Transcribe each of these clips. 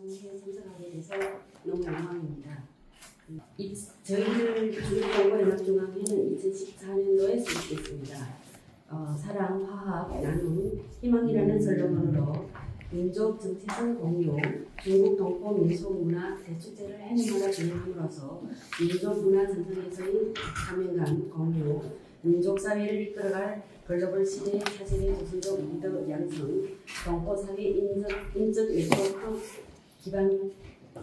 방송에 참석하게 돼서 너무 영광입니다. 저희들 중국동포연합중앙회는 2014년도에 설립됐습니다. 사랑, 화합, 나눔, 희망이라는 슬로건으로 민족 정체성 공유, 중국 동포 민속 문화 대축제를 해내마다 진행함으로써 민족 문화 전통에서의 사명감 공유, 민족 사회를 이끌어갈 글로벌 시대 차세대 조선족 리더 양성, 동포 사회 인적 네트워크 기반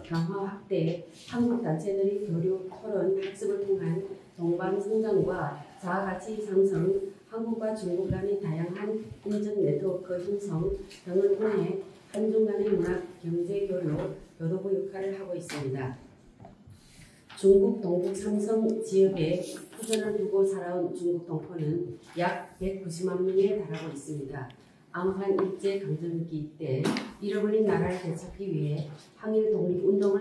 강화 확대, 한국 단체들의 교류, 토론, 학습을 통한 동반 성장과 자아가치 상승, 한국과 중국 간의 다양한 인적 네트워크 형성 등을 통해 한중 간의 문화, 경제 교류, 교도부 역할을 하고 있습니다. 중국 동북 삼성 지역에 터전을 두고 살아온 중국 동포는 약 190만 명에 달하고 있습니다. 암판 일제 강점기 때 잃어버린 나라를 되찾기 위해 항일 독립운동을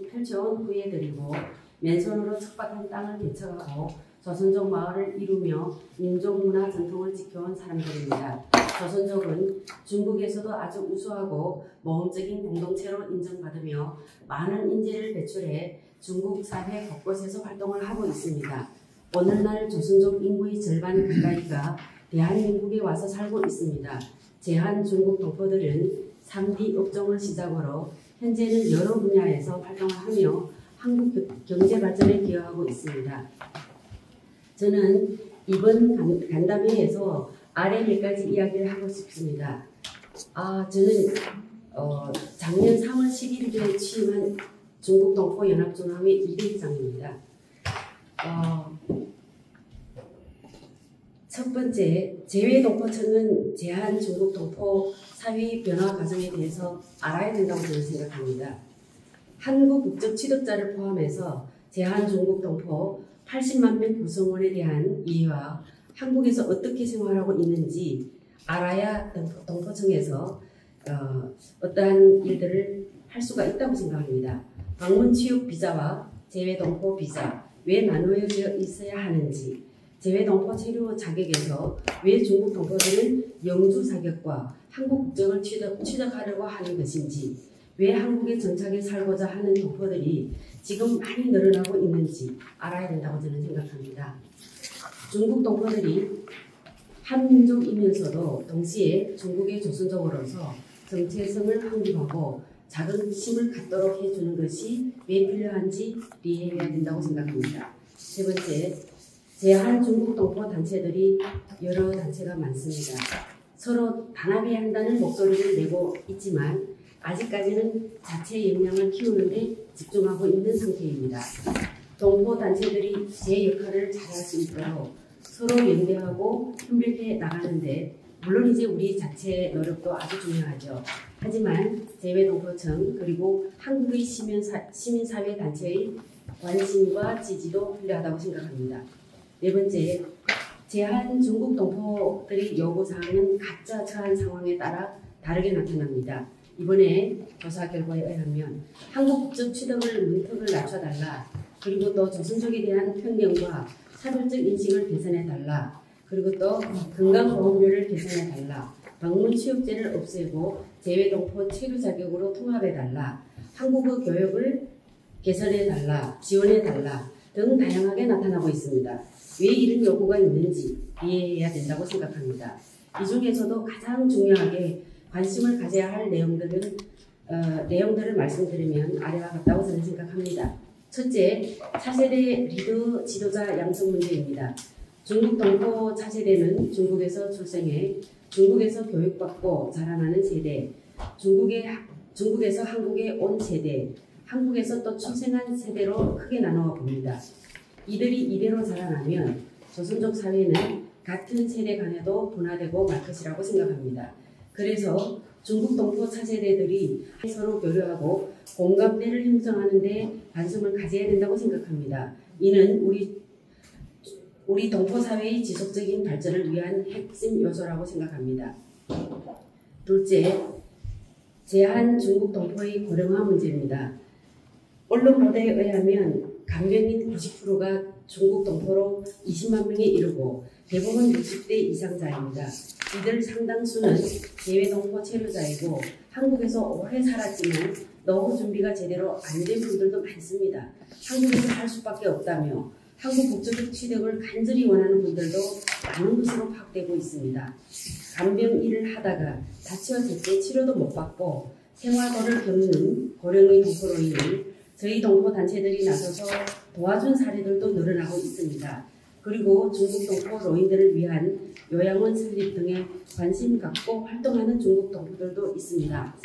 펼쳐온 후예들이고 맨손으로 척박한 땅을 개척하고 조선족 마을을 이루며 민족 문화 전통을 지켜온 사람들입니다. 조선족은 중국에서도 아주 우수하고 모험적인 공동체로 인정받으며 많은 인재를 배출해 중국 사회 곳곳에서 활동을 하고 있습니다. 오늘날 조선족 인구의 절반 가까이가 대한민국에 와서 살고 있습니다. 제한 중국 동포들은 3D 업종을 시작으로 현재는 여러 분야에서 활동을 하며 한국 경제 발전에 기여하고 있습니다. 저는 이번 간담회에서 아래 몇 가지 이야기를 하고 싶습니다. 저는 작년 3월 11일에 취임한 중국동포연합중앙회 2대회장입니다. 첫 번째, 재외동포청은 제한 중국동포 사회 변화 과정에 대해서 알아야 된다고 저는 생각합니다. 한국 국적 취득자를 포함해서 제한 중국동포 80만 명 구성원에 대한 이해와 한국에서 어떻게 생활하고 있는지 알아야 동포청에서 어떠한 일들을 할 수가 있다고 생각합니다. 방문 취업 비자와 재외동포 비자 왜 나누어져 있어야 하는지, 재외동포 체류 자격에서 왜 중국 동포들은 영주 자격과 한국 국적을 취득하려고 하는 것인지, 왜 한국에 정착해 살고자 하는 동포들이 지금 많이 늘어나고 있는지 알아야 된다고 저는 생각합니다. 중국 동포들이 한민족이면서도 동시에 중국의 조선족으로서 정체성을 확립하고 자긍심을 갖도록 해주는 것이 왜 필요한지 이해해야 된다고 생각합니다. 세 번째, 제한 중국 동포 단체들이 여러 단체가 많습니다. 서로 단합해야 한다는 목소리를 내고 있지만 아직까지는 자체 역량을 키우는 데 집중하고 있는 상태입니다. 동포 단체들이 제 역할을 잘할 수 있도록 서로 연대하고 협력해 나가는데 물론 이제 우리 자체 노력도 아주 중요하죠. 하지만 재외동포청 그리고 한국의 시민사회 단체의 관심과 지지도 필요하다고 생각합니다. 네 번째, 제한 중국 동포들의 요구사항은 각자 처한 상황에 따라 다르게 나타납니다. 이번에 조사 결과에 의하면 한국 국적 취득을 문턱을 낮춰달라, 그리고 또 조선족에 대한 편견과 차별적 인식을 개선해달라, 그리고 또 건강보험료를 개선해달라, 방문 취업제를 없애고 재외동포 체류 자격으로 통합해달라, 한국어 교육을 개선해달라, 지원해달라 등 다양하게 나타나고 있습니다. 왜 이런 요구가 있는지 이해해야 된다고 생각합니다. 이 중에서도 가장 중요하게 관심을 가져야 할 내용들을 말씀드리면 아래와 같다고 저는 생각합니다. 첫째, 차세대 리더 지도자 양성 문제입니다. 중국 동포 차세대는 중국에서 출생해 중국에서 교육받고 자라나는 세대, 중국에서 한국에 온 세대, 한국에서 또 출생한 세대로 크게 나누어 봅니다. 이들이 이대로 자라나면 조선족 사회는 같은 세대 간에도 분화되고 말 것이라고 생각합니다. 그래서 중국 동포 차세대들이 서로 교류하고 공감대를 형성하는 데 관심을 가져야 된다고 생각합니다. 이는 우리 동포 사회의 지속적인 발전을 위한 핵심 요소라고 생각합니다. 둘째, 제한 중국 동포의 고령화 문제입니다. 언론 보도에 의하면 간병인 90%가 중국 동포로 20만 명에 이르고 대부분 60대 이상자입니다. 이들 상당수는 재외동포 체류자이고 한국에서 오래 살았지만 노후 준비가 제대로 안 된 분들도 많습니다. 한국에서 살 수밖에 없다며 한국 국적의 취득을 간절히 원하는 분들도 많은 것으로 파악되고 있습니다. 간병 일을 하다가 다치와 제때 치료도 못 받고 생활고를 겪는 고령의 동포로 인해 저희 동포 단체들이 나서서 도와준 사례들도 늘어나고 있습니다. 그리고 중국 동포 노인들을 위한 요양원 설립 등에 관심 갖고 활동하는 중국 동포들도 있습니다.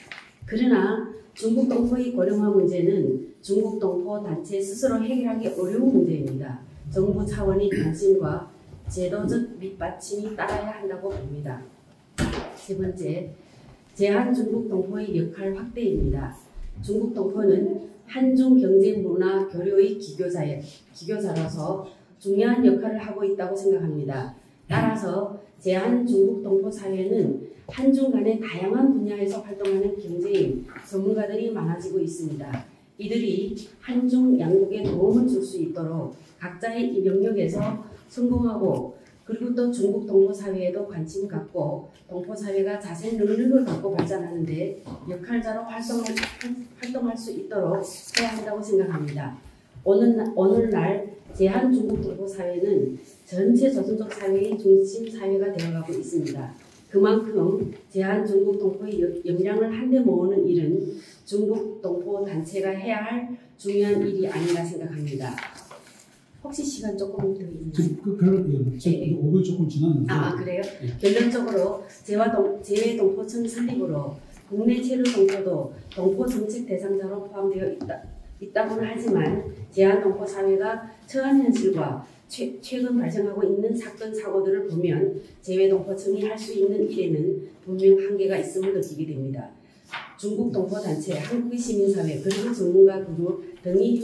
그러나 중국 동포의 고령화 문제는 중국 동포 단체 스스로 해결하기 어려운 문제입니다. 정부 차원의 관심과 제도적 밑받침이 따라야 한다고 봅니다. 세 번째, 제한 중국 동포의 역할 확대입니다. 중국 동포는 한중 경제 문화 교류의 기교자로서 중요한 역할을 하고 있다고 생각합니다. 따라서 제한 중국 동포 사회는 한중 간의 다양한 분야에서 활동하는 경제인 전문가들이 많아지고 있습니다. 이들이 한중 양국에 도움을 줄 수 있도록 각자의 이 영역에서 성공하고 그리고 또 중국 동포 사회에도 관심 갖고 동포 사회가 자생 능력을 갖고 발전하는데 역할자로 활동할 수 있도록 해야 한다고 생각합니다. 오늘날 제한 중국 동포 사회는 전체 조선족 사회의 중심 사회가 되어가고 있습니다. 그만큼 제한 중국 동포의 역량을 한데 모으는 일은 중국 동포 단체가 해야 할 중요한 일이 아닌가 생각합니다. 혹시 시간 조금 더 있나요? 지금 네. 5분 조금 지났는데. 그래요? 네. 결론적으로 재외동포청 설립으로 국내 체류 동포도 동포 정책 대상자로 포함되어 있다고는 하지만 제한 동포 사회가 처한 현실과 최근 발생하고 있는 사건 사고들을 보면 재외동포청이 할 수 있는 일에는 분명 한계가 있음을 느끼게 됩니다. 중국 동포 단체, 한국의 시민사회 그리고 전문가 그룹 등이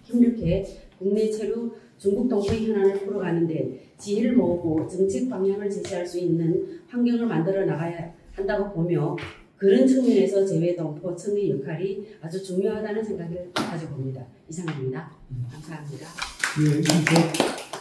협력해 국내 체류 중국 동포의 현안을 풀어가는데 지혜를 모으고 정책 방향을 제시할 수 있는 환경을 만들어 나가야 한다고 보며 그런 측면에서 재외동포청의 역할이 아주 중요하다는 생각을 가지고 봅니다. 이상입니다. 감사합니다. 네,